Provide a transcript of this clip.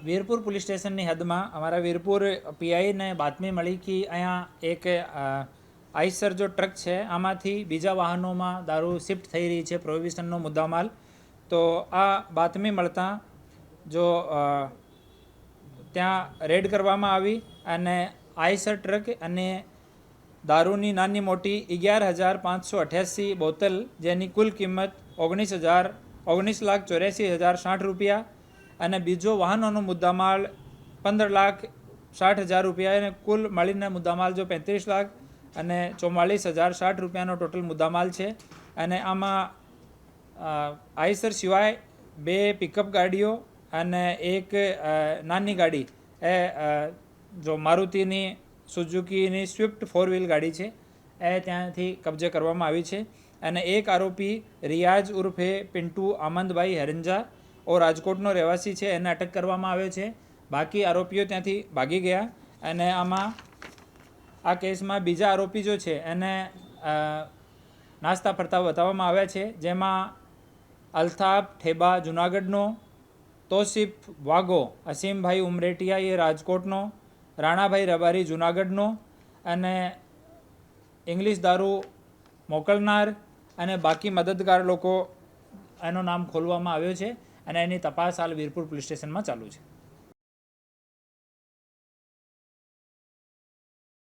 Virpur police સ્ટેશનની હદમાં અમારા વીરપુર પીઆઈને બાતમી મળી કે અહીંયા એક આઈસર જો ટ્રક છે આમાંથી બીજા વાહનોમાં દારૂ શિફ્ટ થઈ રહી છે પ્રોહિબિશનનો મુદ્દામાલ. તો આ બાતમી મળતા જો ત્યાં રેડ કરવામાં આવી અને આઈસર ટ્રક અને દારૂની નાની મોટી 11,588 બોતલ જેની કુલ કિંમત 19,84,060 રૂપિયા અને બીજો વાહનોનો મુદ્દામાલ 15,60,000 રૂપિયા અને કુલ મળીને મુદ્દામાલ જો 35,00,000 અને 44,060 રૂપિયાનો ટોટલ મુદ્દામાલ છે. અને આમાં આઈસર સિવાય 2 પિકઅપ ગાડીઓ અને એક નાની ગાડી એ જો મારુતિની સુઝુકીની સ્વિફ્ટ 4 વ્હીલ ગાડી છે એ ત્યાંથી કબજે કરવામાં આવી છે. અને એક આરોપી રિયાઝ ઉર્ફે પિન્ટુ આમંદભાઈ હેરંજા ઓ રાજકોટનો રહેવાસી છે, એને અટક કરવામાં આવ્યો છે. બાકી આરોપીઓ ત્યાંથી ભાગી ગયા. અને આમાં આ કેસમાં બીજા આરોપી જો છે એને નાસ્તા ફરતા બતાવવામાં આવ્યા છે, જેમાં અલ્તાફ ઠેબા જુનાગઢનો, તોસિફ વાઘો અસીમભાઈ ઉમરેટિયા એ રાજકોટનો, રાણાભાઈ રબારી જુનાગઢનો અને ઇંગ્લિશ દારૂ મોકલનાર અને બાકી મદદગાર લોકો એનું નામ ખોલવામાં આવ્યો છે અને એની તપાસ હાલ વીરપુર પોલીસ સ્ટેશનમાં ચાલુ છે.